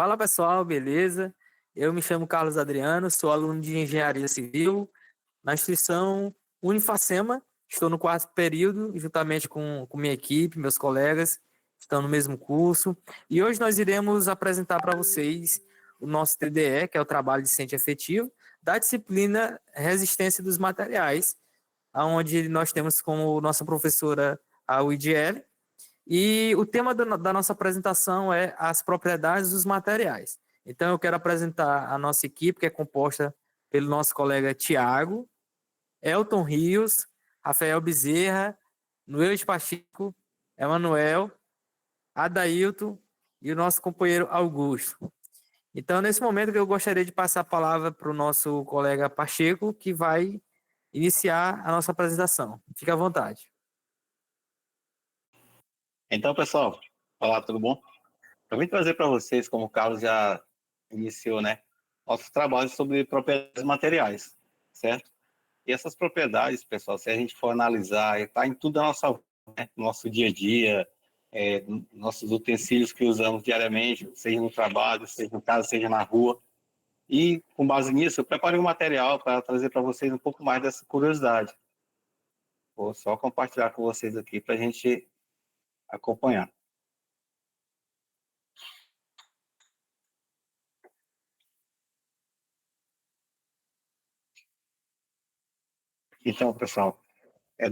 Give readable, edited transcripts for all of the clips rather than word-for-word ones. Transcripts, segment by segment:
Fala pessoal, beleza? Eu me chamo Carlos Adriano, sou aluno de Engenharia Civil na instituição Unifacema. Estou no quarto período, juntamente com minha equipe, meus colegas, estão no mesmo curso. E hoje nós iremos apresentar para vocês o nosso TDE, que é o Trabalho Discente Efetivo, da disciplina Resistência dos Materiais, onde nós temos como nossa professora a Widiele. E o tema da nossa apresentação é as propriedades dos materiais. Então, eu quero apresentar a nossa equipe, que é composta pelo nosso colega Tiago, Elton Rios, Rafael Bezerra, Noel Pacheco, Emanuel, Adailton e o nosso companheiro Augusto. Então, nesse momento, eu gostaria de passar a palavra para o nosso colega Pacheco, que vai iniciar a nossa apresentação. Fique à vontade. Então, pessoal, olá, tudo bom? Eu vim trazer para vocês, como o Carlos já iniciou, né, nossos trabalhos sobre propriedades materiais, certo? E essas propriedades, pessoal, se a gente for analisar, está em tudo da nossa vida, né? Nosso dia a dia, nossos utensílios que usamos diariamente, seja no trabalho, seja em casa, seja na rua. E, com base nisso, eu preparei um material para trazer para vocês um pouco mais dessa curiosidade. Vou só compartilhar com vocês aqui para a gente acompanhar. Então, pessoal,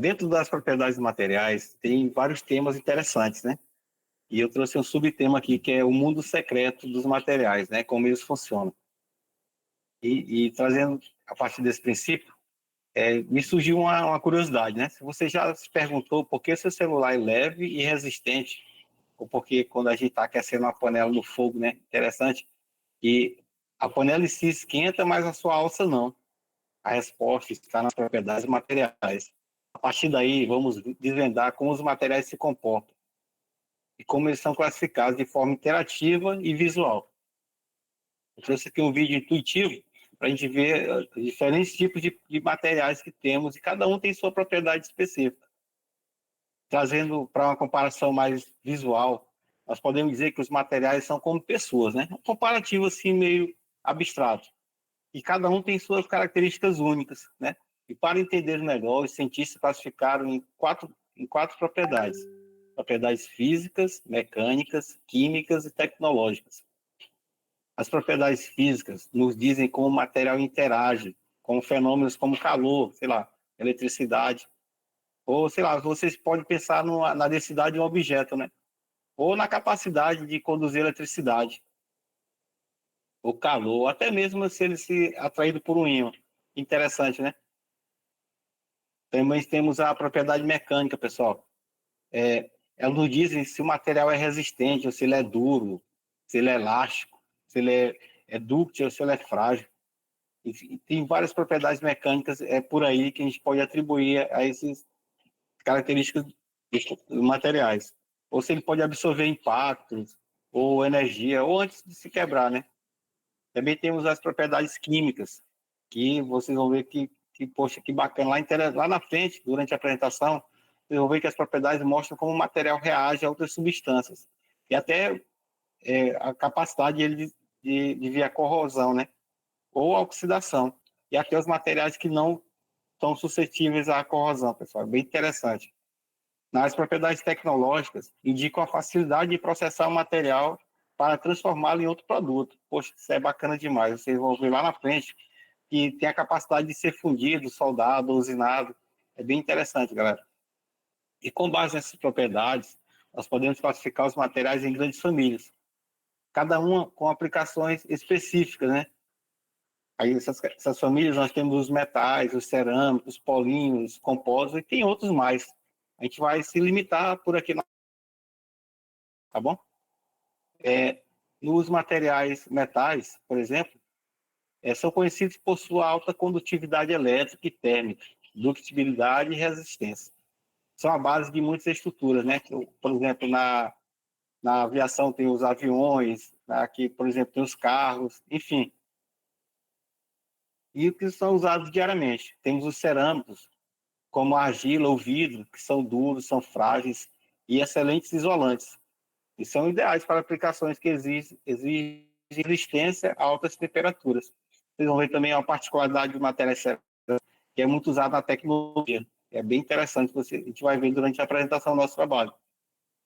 dentro das propriedades materiais tem vários temas interessantes, né? E eu trouxe um subtema aqui que é o mundo secreto dos materiais, né? Como eles funcionam. E trazendo a partir desse princípio, me surgiu uma curiosidade, né? Se você já se perguntou por que seu celular é leve e resistente, ou porque quando a gente está aquecendo uma panela no fogo, né? Interessante, e a panela em si esquenta, mas a sua alça não. A resposta está nas propriedades materiais. A partir daí, vamos desvendar como os materiais se comportam e como eles são classificados de forma interativa e visual. Eu trouxe aqui um vídeo intuitivo para a gente ver os diferentes tipos de materiais que temos e cada um tem sua propriedade específica. Trazendo para uma comparação mais visual, nós podemos dizer que os materiais são como pessoas, né? Um comparativo assim meio abstrato. E cada um tem suas características únicas, né? E para entender o negócio, os cientistas classificaram em quatro propriedades: propriedades físicas, mecânicas, químicas e tecnológicas. As propriedades físicas nos dizem como o material interage com fenômenos como calor, sei lá, eletricidade, ou sei lá, vocês podem pensar na densidade de um objeto, né? Ou na capacidade de conduzir eletricidade, o calor, até mesmo se ele se atraído por um ímã. Interessante, né? Também temos a propriedade mecânica, pessoal. Elas nos dizem se o material é resistente, ou se ele é duro, se ele é elástico, se ele é dúctil, ou se ele é frágil. Enfim, tem várias propriedades mecânicas por aí que a gente pode atribuir a essas características dos materiais. Ou se ele pode absorver impactos, ou energia, ou antes de se quebrar, né? Também temos as propriedades químicas, que vocês vão ver poxa, que bacana. Lá na frente, durante a apresentação, vocês vão ver que as propriedades mostram como o material reage a outras substâncias. E até a capacidade de vir a corrosão, né? Ou a oxidação. E até os materiais que não estão suscetíveis à corrosão, pessoal. Bem interessante. Nas propriedades tecnológicas, indicam a facilidade de processar o material para transformá-lo em outro produto. Poxa, isso é bacana demais. Vocês vão ver lá na frente que tem a capacidade de ser fundido, soldado, usinado. É bem interessante, galera. E com base nessas propriedades, nós podemos classificar os materiais em grandes famílias, cada uma com aplicações específicas, né? Aí essas famílias nós temos os metais, os cerâmicos, os polímeros, os compósitos e tem outros mais. A gente vai se limitar por aqui, tá bom? Nos materiais metais, por exemplo, são conhecidos por sua alta condutividade elétrica e térmica, ductilidade e resistência. São a base de muitas estruturas, né? Por exemplo, na aviação tem os aviões, aqui, por exemplo, tem os carros, enfim. E que são usados diariamente. Temos os cerâmicos, como a argila ou vidro, que são duros, são frágeis e excelentes isolantes. E são ideais para aplicações que exigem resistência a altas temperaturas. Vocês vão ver também uma particularidade do material que é muito usado na tecnologia. É bem interessante, a gente vai ver durante a apresentação do nosso trabalho.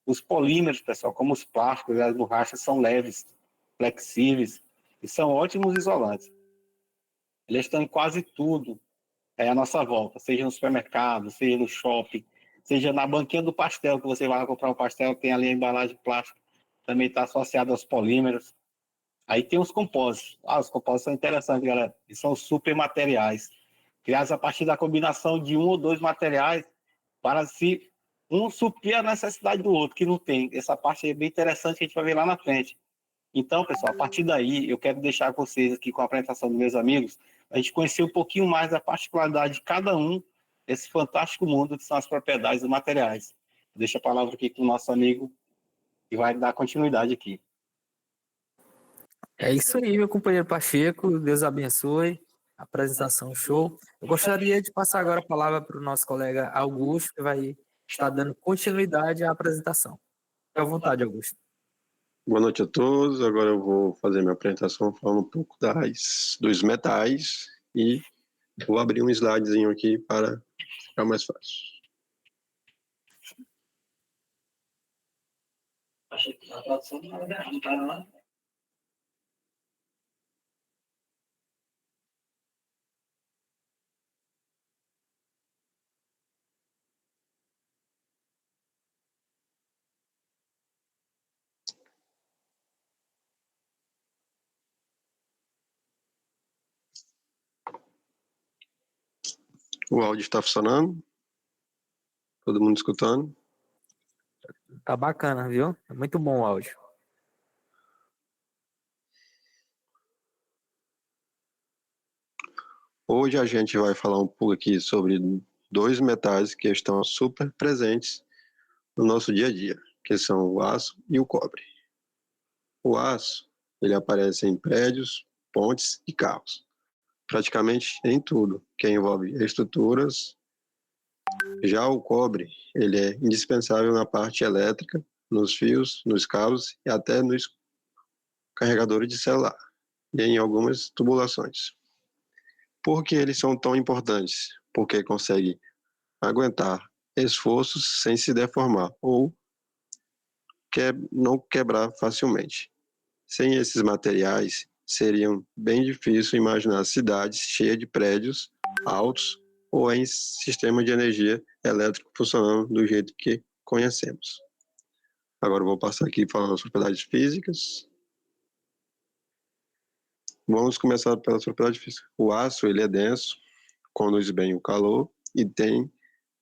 Os polímeros, pessoal, como os plásticos e as borrachas, são leves, flexíveis e são ótimos isolantes. Eles estão em quase tudo à nossa volta, seja no supermercado, seja no shopping, seja na banquinha do pastel, que você vai lá comprar um pastel, tem ali a embalagem plástica, também está associado aos polímeros. Aí tem os compósitos. Os compósitos são interessantes, galera. Eles são super materiais, criados a partir da combinação de um ou dois materiais para se um suprir a necessidade do outro, que não tem. Essa parte é bem interessante que a gente vai ver lá na frente. Então, pessoal, a partir daí, eu quero deixar com vocês aqui com a apresentação dos meus amigos, a gente conhecer um pouquinho mais da particularidade de cada um desse fantástico mundo que são as propriedades dos materiais. Deixa a palavra aqui com o nosso amigo que vai dar continuidade aqui. É isso aí, meu companheiro Pacheco. Deus abençoe. Apresentação show. Eu gostaria de passar agora a palavra para o nosso colega Augusto, que vai estar dando continuidade à apresentação. Fique à vontade, Augusto. Boa noite a todos. Agora eu vou fazer minha apresentação falando um pouco dos metais e vou abrir um slidezinho aqui para ficar mais fácil. Achei que a tradução não está lá. O áudio está funcionando? Todo mundo escutando? Tá bacana, viu? É muito bom o áudio. Hoje a gente vai falar um pouco aqui sobre dois metais que estão super presentes no nosso dia a dia, que são o aço e o cobre. O aço, ele aparece em prédios, pontes e carros, praticamente em tudo que envolve estruturas. Já o cobre, ele é indispensável na parte elétrica, nos fios, nos cabos e até nos carregadores de celular e em algumas tubulações. Por que eles são tão importantes? Porque conseguem aguentar esforços sem se deformar ou não quebrar facilmente. Sem esses materiais, seriam bem difícil imaginar cidades cheias de prédios altos ou em sistema de energia elétrico funcionando do jeito que conhecemos. Agora eu vou passar aqui falando as propriedades físicas. Vamos começar pelas propriedades físicas. O aço, ele é denso, conduz bem o calor e tem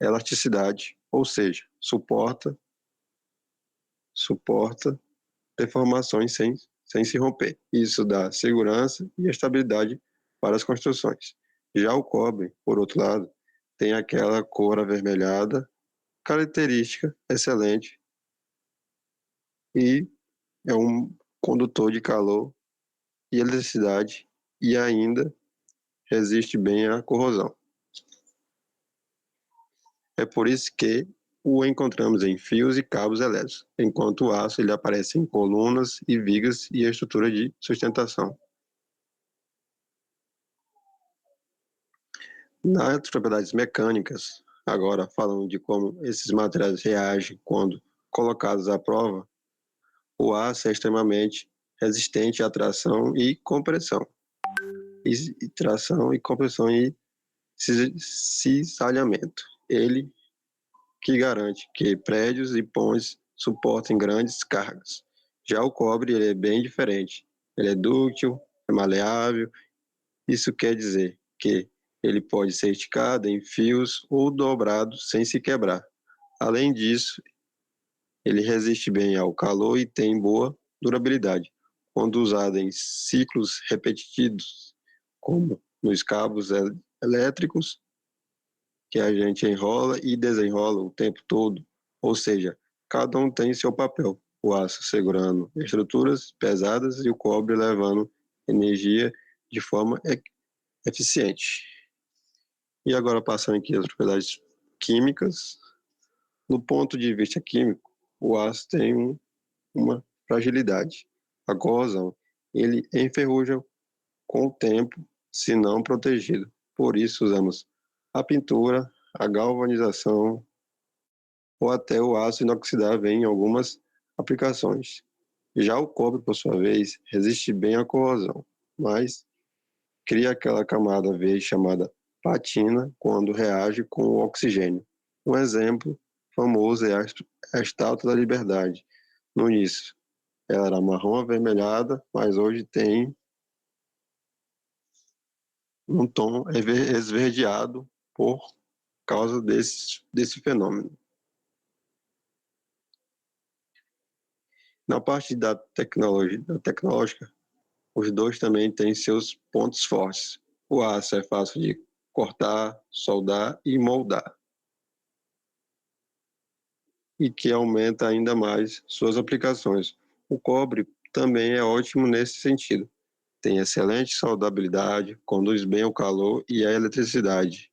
elasticidade, ou seja, suporta deformações sem se romper. Isso dá segurança e estabilidade para as construções. Já o cobre, por outro lado, tem aquela cor avermelhada, característica excelente, e é um condutor de calor e eletricidade e ainda resiste bem à corrosão. É por isso que o encontramos em fios e cabos elétricos, enquanto o aço ele aparece em colunas e vigas e estrutura de sustentação. Nas propriedades mecânicas, agora falando de como esses materiais reagem quando colocados à prova, o aço é extremamente resistente à tração e compressão. Tração e compressão e cisalhamento. Ele que garante que prédios e pontes suportem grandes cargas. Já o cobre ele é bem diferente. Ele é dúctil, é maleável. Isso quer dizer que ele pode ser esticado em fios ou dobrado sem se quebrar. Além disso, ele resiste bem ao calor e tem boa durabilidade. Quando usado em ciclos repetidos, como nos cabos elétricos, que a gente enrola e desenrola o tempo todo, ou seja, cada um tem seu papel. O aço segurando estruturas pesadas e o cobre levando energia de forma eficiente. E agora passando aqui as propriedades químicas. No ponto de vista químico, o aço tem uma fragilidade. A corrosão ele enferruja com o tempo, se não protegido. Por isso usamos a pintura, a galvanização ou até o aço inoxidável em algumas aplicações. Já o cobre, por sua vez, resiste bem à corrosão, mas cria aquela camada verde chamada patina quando reage com o oxigênio. Um exemplo famoso é a Estátua da Liberdade. No início, ela era marrom avermelhada, mas hoje tem um tom esverdeado por causa desse fenômeno. Na parte da tecnológica, os dois também têm seus pontos fortes. O aço é fácil de cortar, soldar e moldar, e que aumenta ainda mais suas aplicações. O cobre também é ótimo nesse sentido. Tem excelente soldabilidade, conduz bem o calor e a eletricidade.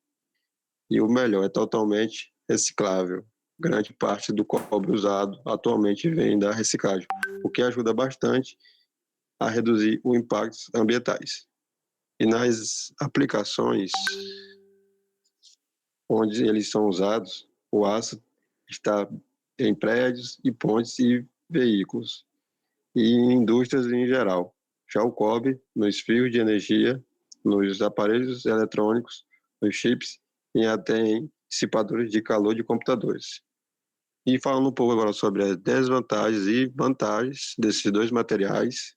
E o melhor, é totalmente reciclável. Grande parte do cobre usado atualmente vem da reciclagem, o que ajuda bastante a reduzir os impactos ambientais. E nas aplicações onde eles são usados, o aço está em prédios e pontes e veículos, e em indústrias em geral. Já o cobre nos fios de energia, nos aparelhos eletrônicos, nos chips e até em dissipadores de calor de computadores. E falando um pouco agora sobre as desvantagens e vantagens desses dois materiais,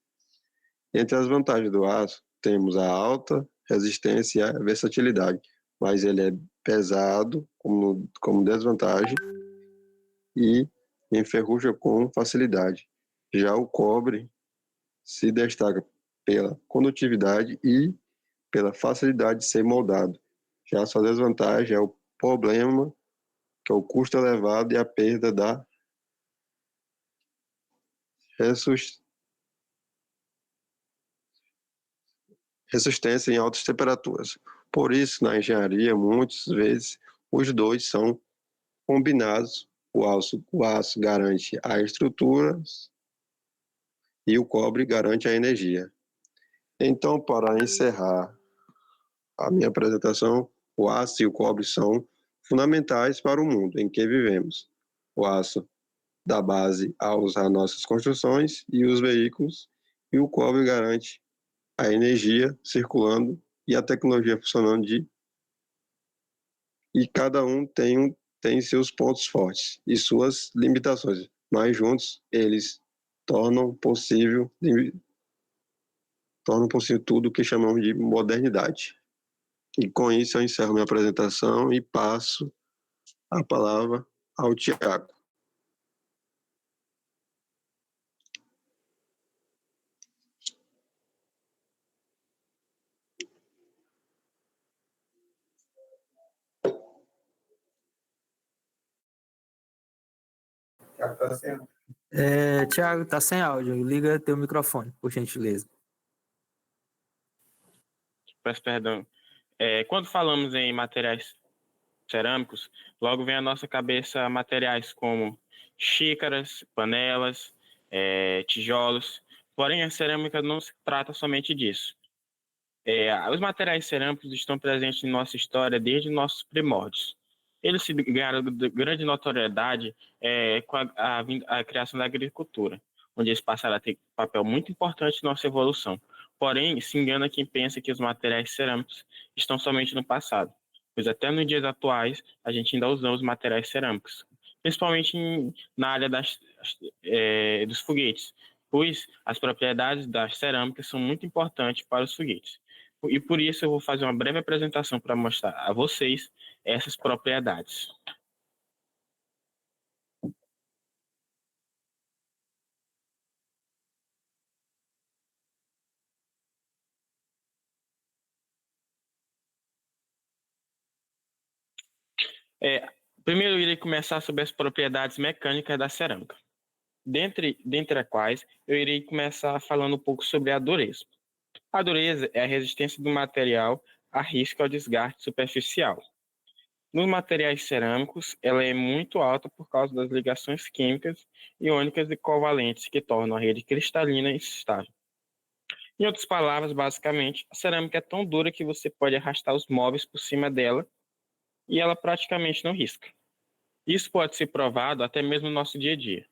entre as vantagens do aço, temos a alta resistência e a versatilidade, mas ele é pesado como desvantagem e enferruja com facilidade. Já o cobre se destaca pela condutividade e pela facilidade de ser moldado. Já a sua desvantagem é o problema, que é o custo elevado e a perda da resistência em altas temperaturas. Por isso, na engenharia, muitas vezes, os dois são combinados. O aço garante a estrutura e o cobre garante a energia. Então, para encerrar a minha apresentação, o aço e o cobre são fundamentais para o mundo em que vivemos. O aço dá base às nossas construções e os veículos, e o cobre garante a energia circulando e a tecnologia funcionando e cada um tem seus pontos fortes e suas limitações, mas juntos eles tornam possível tudo o que chamamos de modernidade. E com isso eu encerro minha apresentação e passo a palavra ao Tiago. Thiago, tá sem áudio. Liga teu microfone, por gentileza. Peço perdão. Quando falamos em materiais cerâmicos, logo vem à nossa cabeça materiais como xícaras, panelas, tijolos. Porém, a cerâmica não se trata somente disso. Os materiais cerâmicos estão presentes em nossa história desde nossos primórdios. Eles se ganharam grande notoriedade com a criação da agricultura, onde eles passaram a ter um papel muito importante na nossa evolução. Porém, se engana quem pensa que os materiais cerâmicos estão somente no passado, pois até nos dias atuais a gente ainda usa os materiais cerâmicos, principalmente na área dos foguetes, pois as propriedades das cerâmicas são muito importantes para os foguetes. E por isso eu vou fazer uma breve apresentação para mostrar a vocês essas propriedades. Primeiro eu irei começar sobre as propriedades mecânicas da cerâmica, dentre as quais eu irei começar falando um pouco sobre a dureza. A dureza é a resistência do material a risco ao desgaste superficial. Nos materiais cerâmicos, ela é muito alta por causa das ligações químicas, iônicas e covalentes que tornam a rede cristalina estável. Em outras palavras, basicamente, a cerâmica é tão dura que você pode arrastar os móveis por cima dela e ela praticamente não risca. Isso pode ser provado até mesmo no nosso dia a dia.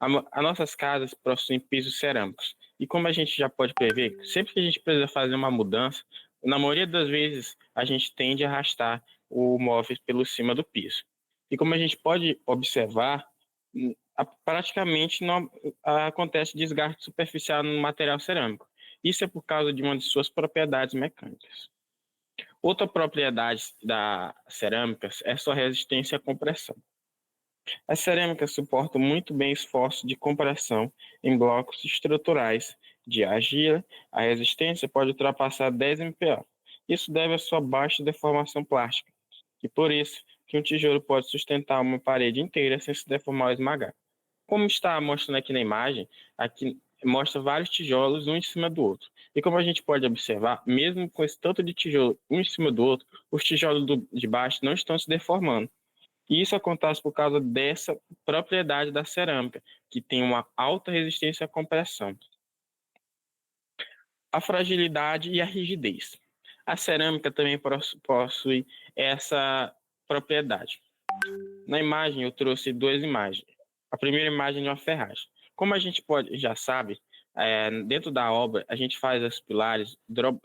As nossas casas possuem pisos cerâmicos. E como a gente já pode prever, sempre que a gente precisa fazer uma mudança, na maioria das vezes a gente tende a arrastar o móvel pelo cima do piso. E como a gente pode observar, praticamente não acontece desgaste superficial no material cerâmico. Isso é por causa de uma de suas propriedades mecânicas. Outra propriedade da cerâmica é sua resistência à compressão. As cerâmicas suportam muito bem esforços de compressão em blocos estruturais de argila. A resistência pode ultrapassar 10 MPa. Isso deve à sua baixa deformação plástica, e por isso que um tijolo pode sustentar uma parede inteira sem se deformar ou esmagar. Como está mostrando aqui na imagem, aqui mostra vários tijolos um em cima do outro. E como a gente pode observar, mesmo com esse tanto de tijolo um em cima do outro, os tijolos de baixo não estão se deformando. E isso acontece por causa dessa propriedade da cerâmica, que tem uma alta resistência à compressão. A fragilidade e a rigidez. A cerâmica também possui essa propriedade. Na imagem, eu trouxe duas imagens. A primeira imagem é de uma ferragem. Como a gente já sabe, dentro da obra, a gente faz os pilares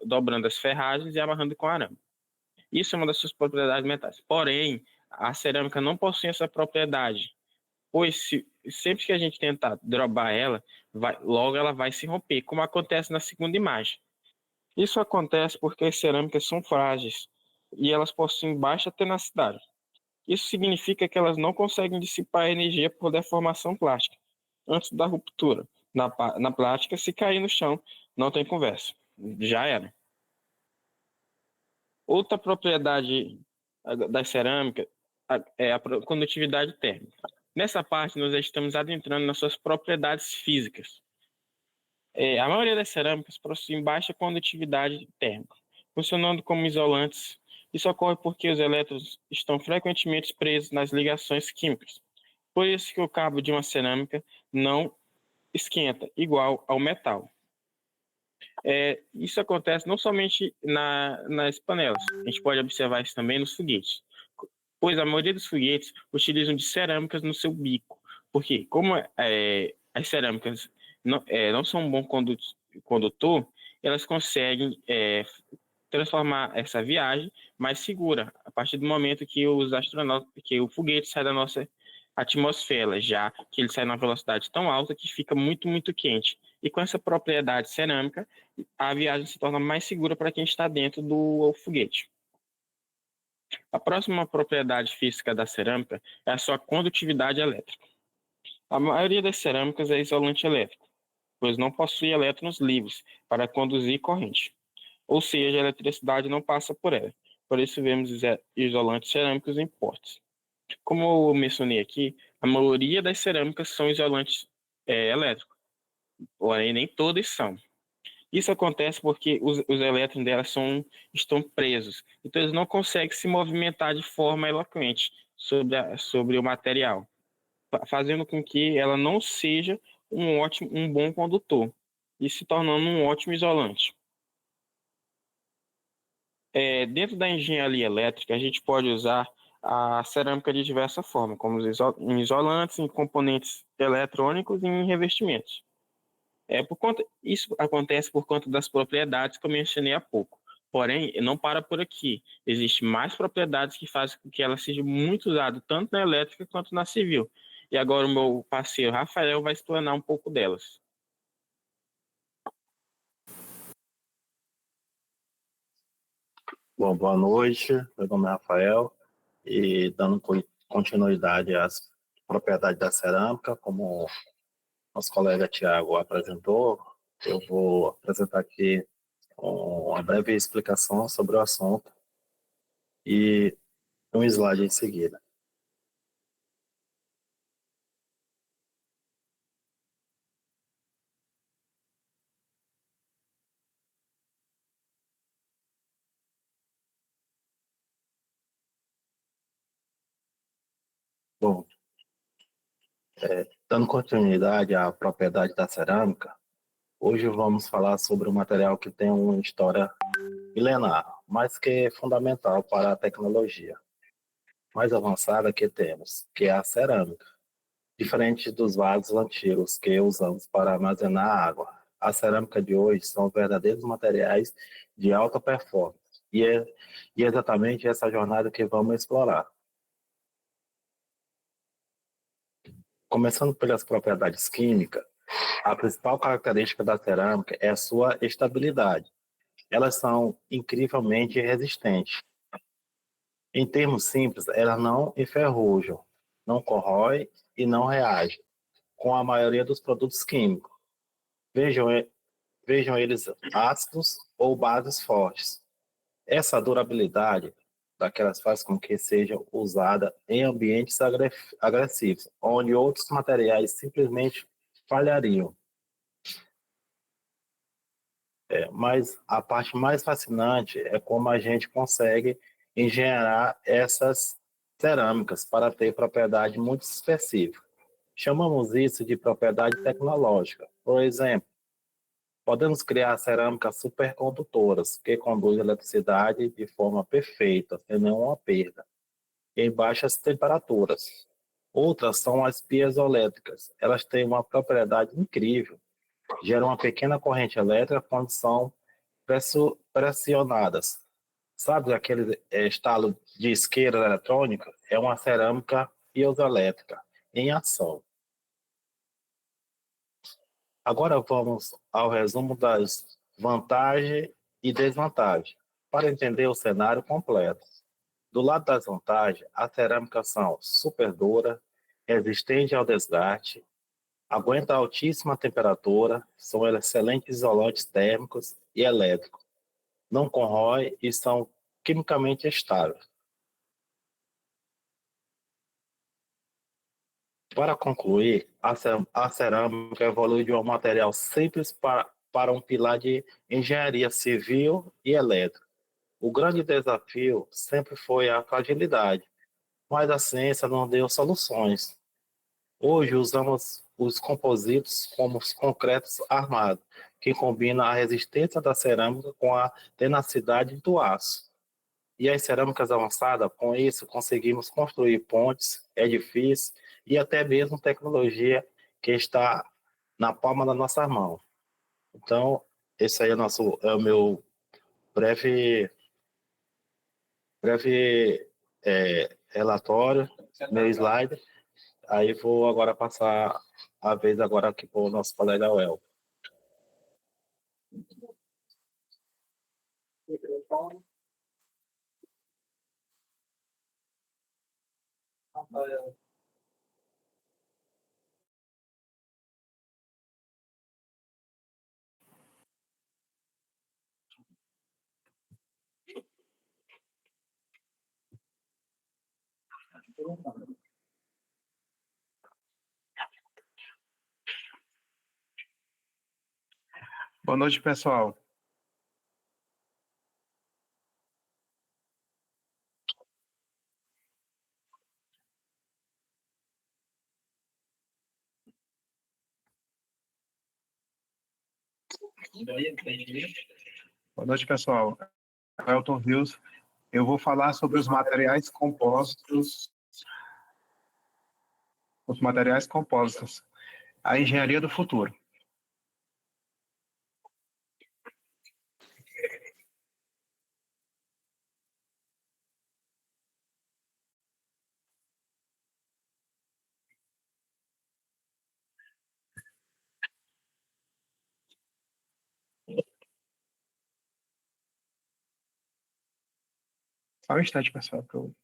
dobrando as ferragens e amarrando com arame. Isso é uma das suas propriedades metais. Porém, a cerâmica não possui essa propriedade, pois sempre que a gente tentar drobar ela, logo ela vai se romper, como acontece na segunda imagem. Isso acontece porque as cerâmicas são frágeis e elas possuem baixa tenacidade. Isso significa que elas não conseguem dissipar energia por deformação plástica. Antes da ruptura na plástica, se cair no chão, não tem conversa. Já era. Outra propriedade da cerâmica é a condutividade térmica. Nessa parte, nós já estamos adentrando nas suas propriedades físicas. A maioria das cerâmicas possui baixa condutividade térmica, funcionando como isolantes. Isso ocorre porque os elétrons estão frequentemente presos nas ligações químicas. Por isso que o cabo de uma cerâmica não esquenta, igual ao metal. Isso acontece não somente nas panelas, a gente pode observar isso também nos foguetes, pois a maioria dos foguetes utilizam de cerâmicas no seu bico, porque como as cerâmicas não são um bom condutor, elas conseguem transformar essa viagem mais segura a partir do momento que que o foguete sai da nossa atmosfera, já que ele sai numa velocidade tão alta que fica muito, muito quente. E com essa propriedade cerâmica, a viagem se torna mais segura para quem está dentro do foguete. A próxima propriedade física da cerâmica é a sua condutividade elétrica. A maioria das cerâmicas é isolante elétrico, pois não possui elétrons livres para conduzir corrente, ou seja, a eletricidade não passa por ela. Por isso vemos isolantes cerâmicos em portas. Como eu mencionei aqui, a maioria das cerâmicas são isolantes elétricos, porém nem todas são. Isso acontece porque os elétrons delas estão presos, então eles não conseguem se movimentar de forma eloquente sobre o material, fazendo com que ela não seja um bom condutor e se tornando um ótimo isolante. Dentro da engenharia elétrica, a gente pode usar a cerâmica de diversa forma, como em isolantes, em componentes eletrônicos e em revestimentos. Isso acontece por conta das propriedades que eu mencionei há pouco. Porém, não para por aqui. Existem mais propriedades que fazem com que ela seja muito usada, tanto na elétrica quanto na civil. E agora o meu parceiro Rafael vai explanar um pouco delas. Bom, boa noite, meu nome é Rafael, e dando continuidade às propriedades da cerâmica, como nosso colega Tiago apresentou, eu vou apresentar aqui uma breve explicação sobre o assunto e um slide em seguida. Bom, dando continuidade à propriedade da cerâmica, Hoje vamos falar sobre um material que tem uma história milenar, mas que é fundamental para a tecnologia mais avançada que temos, que é a cerâmica. Diferente dos vasos antigos que usamos para armazenar água, a cerâmica de hoje são verdadeiros materiais de alta performance. E é exatamente essa jornada que vamos explorar. Começando pelas propriedades químicas, a principal característica da cerâmica é a sua estabilidade. Elas são incrivelmente resistentes. Em termos simples, elas não enferrujam, não corroem e não reagem com a maioria dos produtos químicos. Vejam, vejam eles ácidos ou bases fortes. Essa durabilidade daquelas faz com que sejam usadas em ambientes agressivos, onde outros materiais simplesmente falhariam. Mas a parte mais fascinante é como a gente consegue engenhar essas cerâmicas para ter propriedade muito específica. Chamamos isso de propriedade tecnológica. Por exemplo, podemos criar cerâmicas supercondutoras, que conduzem eletricidade de forma perfeita, sem nenhuma perda, em baixas temperaturas. Outras são as piezoelétricas. Elas têm uma propriedade incrível, geram uma pequena corrente elétrica quando são pressionadas. Sabe aquele estalo de isqueira eletrônica? É uma cerâmica piezoelétrica em ação. Agora vamos ao resumo das vantagens e desvantagens, para entender o cenário completo. Do lado das vantagens, as cerâmicas são super duras, resistentes ao desgaste, aguentam altíssima temperatura, são excelentes isolantes térmicos e elétricos, não corroem e são quimicamente estáveis. Para concluir, a cerâmica evolui de um material simples para um pilar de engenharia civil e elétrica. O grande desafio sempre foi a fragilidade, mas a ciência não deu soluções. Hoje usamos os compositos como os concretos armados, que combinam a resistência da cerâmica com a tenacidade do aço. E as cerâmicas avançadas, com isso, conseguimos construir pontes, edifícios e até mesmo tecnologia que está na palma da nossa mão. Então, esse aí é o meu breve relatório, meu slide. Aí vou agora passar a vez agora aqui para o nosso colega El. Boa noite, pessoal. Boa noite, pessoal. Elton Rios. Eu vou falar sobre os materiais compostos, a engenharia do futuro. Só um instante, pessoal, que eu...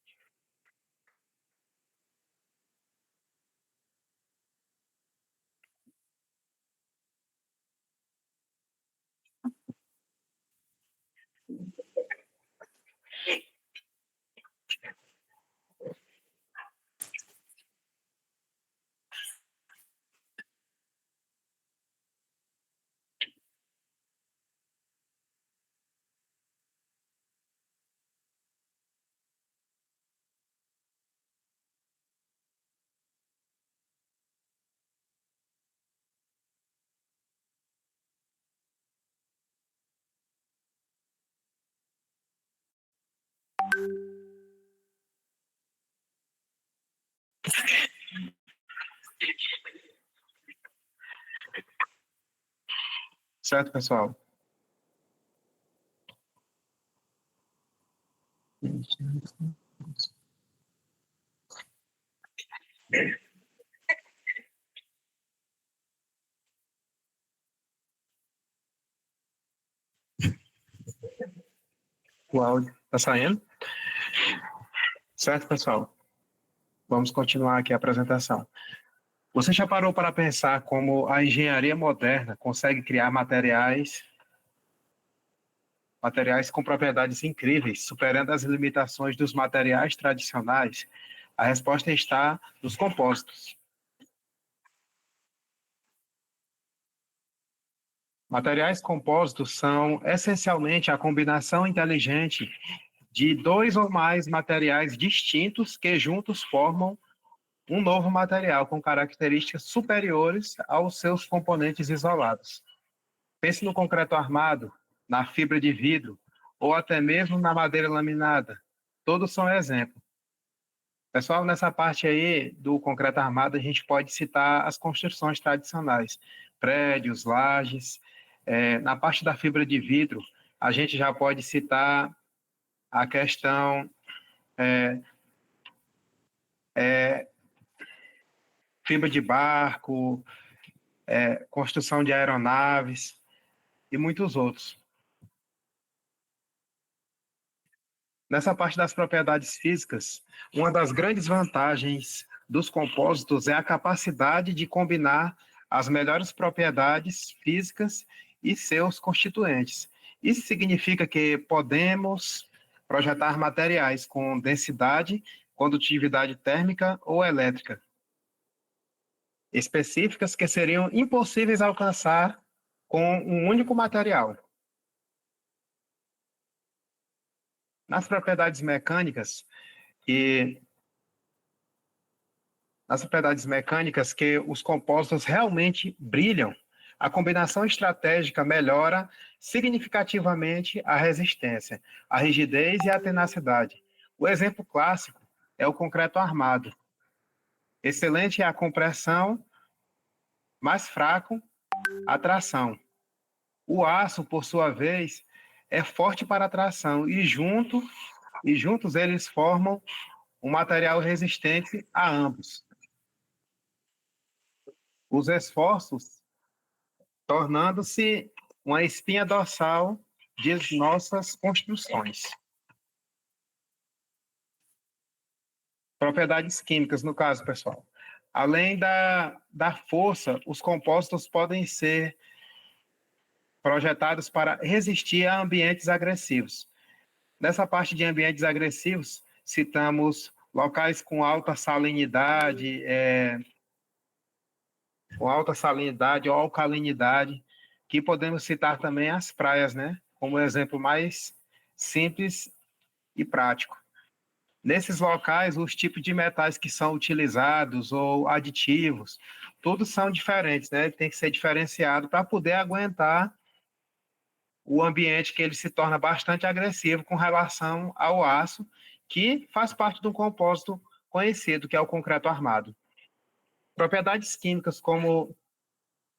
Certo, pessoal? O áudio está saindo? Certo, pessoal? Vamos continuar aqui a apresentação. Você já parou para pensar como a engenharia moderna consegue criar materiais com propriedades incríveis, superando as limitações dos materiais tradicionais? A resposta está nos compósitos. Materiais compósitos são essencialmente a combinação inteligente de dois ou mais materiais distintos que juntos formam um novo material com características superiores aos seus componentes isolados. Pense no concreto armado, na fibra de vidro ou até mesmo na madeira laminada. Todos são exemplo. Pessoal, nessa parte aí do concreto armado, a gente pode citar as construções tradicionais, prédios, lajes. Na parte da fibra de vidro, a gente já pode citar a questão fibra de barco, construção de aeronaves e muitos outros. Nessa parte das propriedades físicas, uma das grandes vantagens dos compósitos é a capacidade de combinar as melhores propriedades físicas e seus constituintes. Isso significa que podemos projetar materiais com densidade, condutividade térmica ou elétrica, específicas que seriam impossíveis alcançar com um único material. Nas propriedades mecânicas que os compósitos realmente brilham, a combinação estratégica melhora significativamente a resistência, a rigidez e a tenacidade. O exemplo clássico é o concreto armado. Excelente é a compressão, mais fraco a tração. O aço, por sua vez, é forte para a tração e juntos eles formam um material resistente a ambos. Os esforços tornando-se uma espinha dorsal de nossas construções. Propriedades químicas, no caso, pessoal. Além da força, os compósitos podem ser projetados para resistir a ambientes agressivos. Nessa parte de ambientes agressivos, citamos locais com alta salinidade ou alcalinidade, que podemos citar também as praias, né? Como exemplo mais simples e prático. Nesses locais, os tipos de metais que são utilizados ou aditivos, todos são diferentes, né? Tem que ser diferenciado para poder aguentar o ambiente, que ele se torna bastante agressivo com relação ao aço, que faz parte de um compósito conhecido, que é o concreto armado. Propriedades químicas como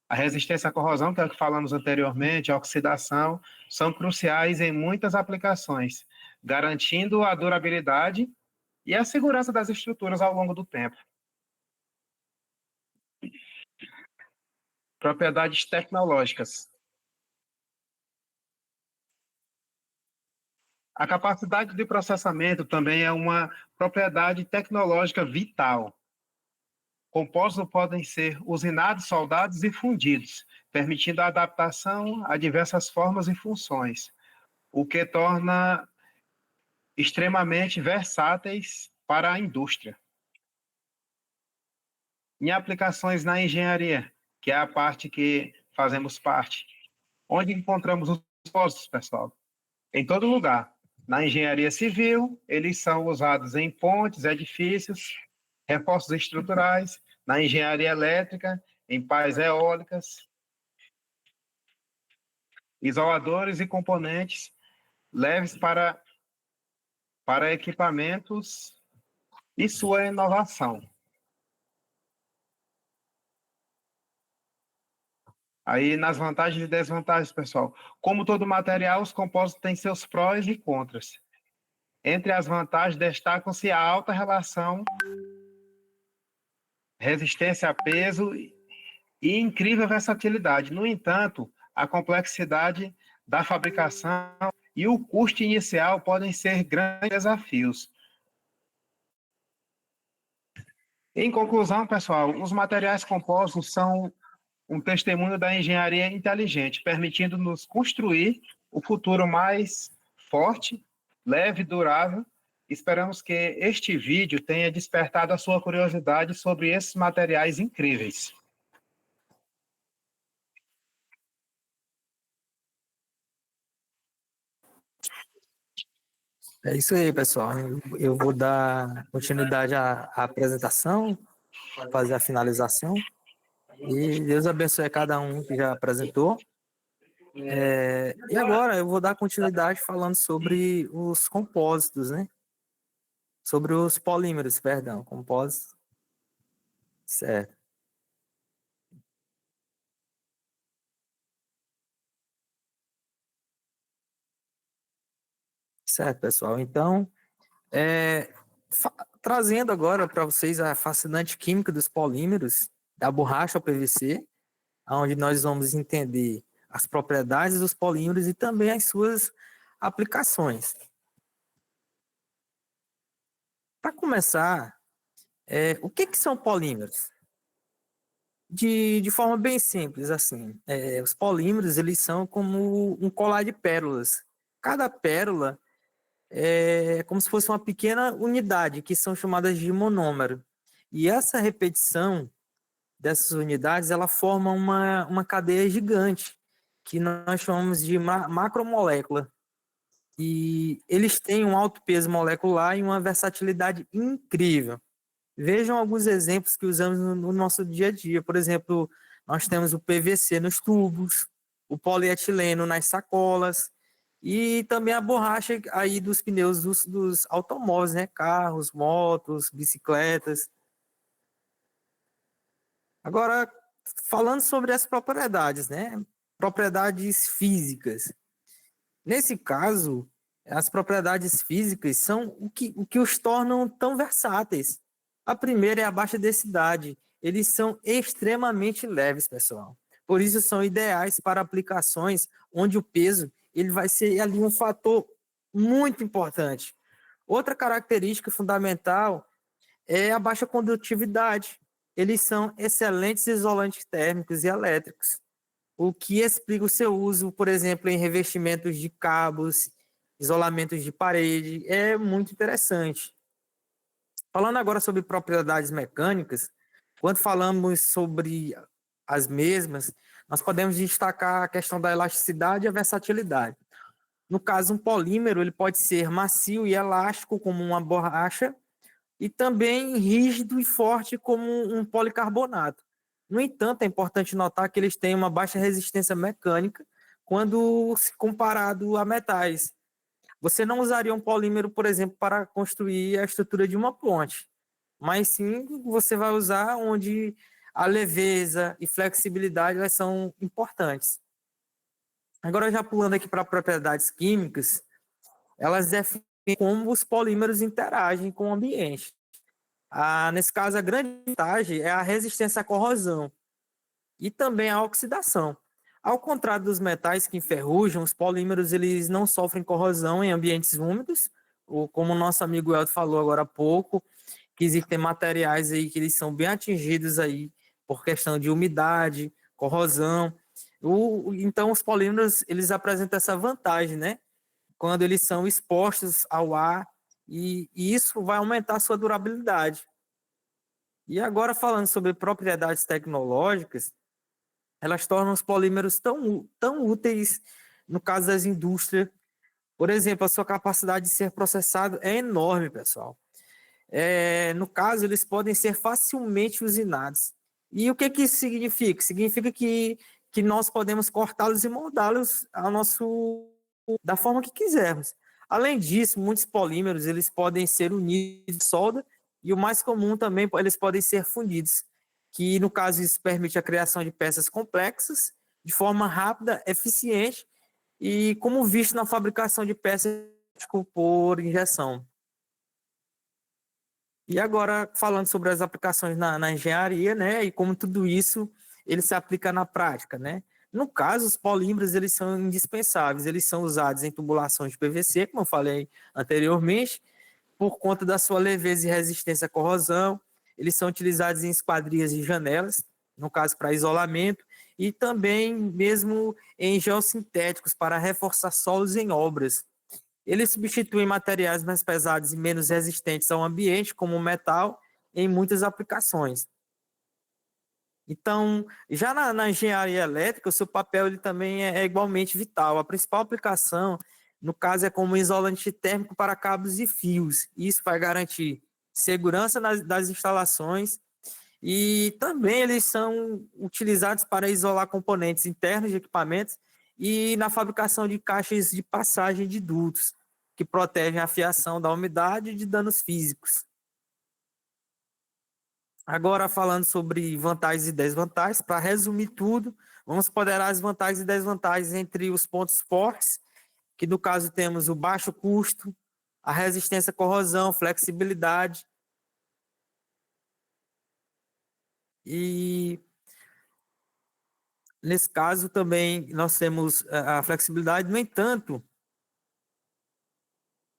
a resistência à corrosão, que é o que falamos anteriormente, a oxidação, são cruciais em muitas aplicações, garantindo a durabilidade e a segurança das estruturas ao longo do tempo. Propriedades tecnológicas. A capacidade de processamento também é uma propriedade tecnológica vital. Compósitos podem ser usinados, soldados e fundidos, permitindo a adaptação a diversas formas e funções, o que torna extremamente versáteis para a indústria. Em aplicações na engenharia, que é a parte que fazemos parte, onde encontramos os compósitos, pessoal? Em todo lugar. Na engenharia civil, eles são usados em pontes, edifícios, reforços estruturais, na engenharia elétrica, em pás eólicas, isoladores e componentes leves para equipamentos e sua inovação. Aí, nas vantagens e desvantagens, pessoal. Como todo material, os compostos têm seus prós e contras. Entre as vantagens, destacam-se a alta relação resistência a peso e incrível versatilidade. No entanto, a complexidade da fabricação e o custo inicial podem ser grandes desafios. Em conclusão, pessoal, os materiais compostos são um testemunho da engenharia inteligente, permitindo-nos construir o futuro mais forte, leve e durável. Esperamos que este vídeo tenha despertado a sua curiosidade sobre esses materiais incríveis. É isso aí, pessoal. Eu vou dar continuidade à apresentação, fazer a finalização. E Deus abençoe a cada um que já apresentou. E agora eu vou dar continuidade falando sobre os compósitos, né? Sobre os polímeros, perdão, compósitos. Certo. Certo, pessoal. Então, trazendo agora para vocês a fascinante química dos polímeros, da borracha ao PVC, onde nós vamos entender as propriedades dos polímeros e também as suas aplicações. Para começar, o que são polímeros? De forma bem simples, assim, os polímeros eles são como um colar de pérolas. Cada pérola é como se fosse uma pequena unidade, que são chamadas de monômero. E essa repetição dessas unidades, ela forma uma cadeia gigante, que nós chamamos de macromolécula. E eles têm um alto peso molecular e uma versatilidade incrível. Vejam alguns exemplos que usamos no nosso dia a dia. Por exemplo, nós temos o PVC nos tubos, o polietileno nas sacolas e também a borracha aí dos pneus dos automóveis, né? Carros, motos, bicicletas. Agora, falando sobre as propriedades, né? Propriedades físicas. Nesse caso, as propriedades físicas são o que os tornam tão versáteis. A primeira é a baixa densidade. Eles são extremamente leves, pessoal. Por isso são ideais para aplicações onde o peso ele vai ser ali um fator muito importante. Outra característica fundamental é a baixa condutividade. Eles são excelentes isolantes térmicos e elétricos, o que explica o seu uso, por exemplo, em revestimentos de cabos, isolamentos de parede. É muito interessante. Falando agora sobre propriedades mecânicas, quando falamos sobre as mesmas, nós podemos destacar a questão da elasticidade e a versatilidade. No caso, um polímero ele pode ser macio e elástico, como uma borracha, e também rígido e forte, como um policarbonato. No entanto, é importante notar que eles têm uma baixa resistência mecânica quando comparado a metais. Você não usaria um polímero, por exemplo, para construir a estrutura de uma ponte, mas sim você vai usar onde a leveza e flexibilidade elas são importantes. Agora, já pulando aqui para propriedades químicas, elas definem como os polímeros interagem com o ambiente. Nesse caso, a grande vantagem é a resistência à corrosão e também à oxidação. Ao contrário dos metais que enferrujam, os polímeros eles não sofrem corrosão em ambientes úmidos, ou como o nosso amigo Elton falou agora há pouco, que existem materiais aí que eles são bem atingidos aí por questão de umidade, corrosão. Então, os polímeros eles apresentam essa vantagem, né? Quando eles são expostos ao ar, e isso vai aumentar a sua durabilidade. E agora, falando sobre propriedades tecnológicas, elas tornam os polímeros tão úteis no caso das indústrias. Por exemplo, a sua capacidade de ser processado é enorme, pessoal. No caso, eles podem ser facilmente usinados. E o que isso significa? Significa que nós podemos cortá-los e moldá-los da forma que quisermos. Além disso, muitos polímeros eles podem ser unidos de solda e o mais comum também, eles podem ser fundidos, que no caso isso permite a criação de peças complexas de forma rápida, eficiente e como visto na fabricação de peças por injeção. E agora, falando sobre as aplicações na engenharia, né, e como tudo isso ele se aplica na prática, né? No caso, os polímeros eles são indispensáveis, eles são usados em tubulações de PVC, como eu falei anteriormente, por conta da sua leveza e resistência à corrosão. Eles são utilizados em esquadrias e janelas, no caso para isolamento, e também mesmo em geossintéticos para reforçar solos em obras. Eles substituem materiais mais pesados e menos resistentes ao ambiente, como o metal, em muitas aplicações. Então, já na engenharia elétrica, o seu papel ele também é igualmente vital. A principal aplicação, no caso, é como isolante térmico para cabos e fios. Isso vai garantir segurança das instalações e também eles são utilizados para isolar componentes internos de equipamentos e na fabricação de caixas de passagem de dutos, que protegem a fiação da umidade e de danos físicos. Agora, falando sobre vantagens e desvantagens, para resumir tudo, vamos ponderar as vantagens e desvantagens entre os pontos fortes, que no caso temos o baixo custo, a resistência à corrosão, flexibilidade e nesse caso também nós temos a flexibilidade. No entanto,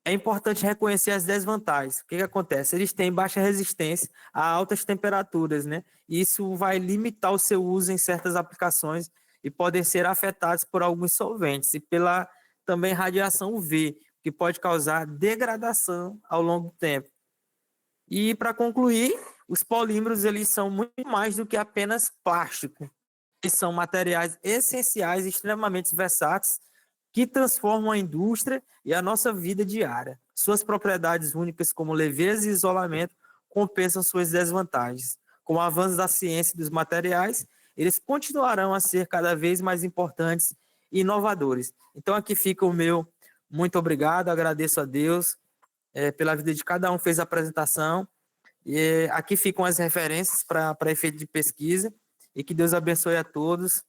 é importante reconhecer as desvantagens. O que acontece? Eles têm baixa resistência a altas temperaturas, né? Isso vai limitar o seu uso em certas aplicações e podem ser afetados por alguns solventes e pela também radiação UV, que pode causar degradação ao longo do tempo. E para concluir, os polímeros eles são muito mais do que apenas plástico. Eles são materiais essenciais e extremamente versáteis que transformam a indústria e a nossa vida diária. Suas propriedades únicas, como leveza e isolamento, compensam suas desvantagens. Com o avanço da ciência e dos materiais, eles continuarão a ser cada vez mais importantes e inovadores. Então, aqui fica o meu muito obrigado, agradeço a Deus pela vida de cada um que fez a apresentação. E aqui ficam as referências para efeito de pesquisa e que Deus abençoe a todos.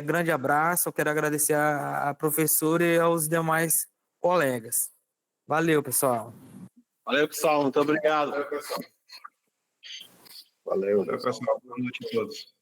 Grande abraço, eu quero agradecer a professora e aos demais colegas. Valeu, pessoal. Valeu, pessoal. Muito obrigado. Valeu. Pessoal, boa noite a todos.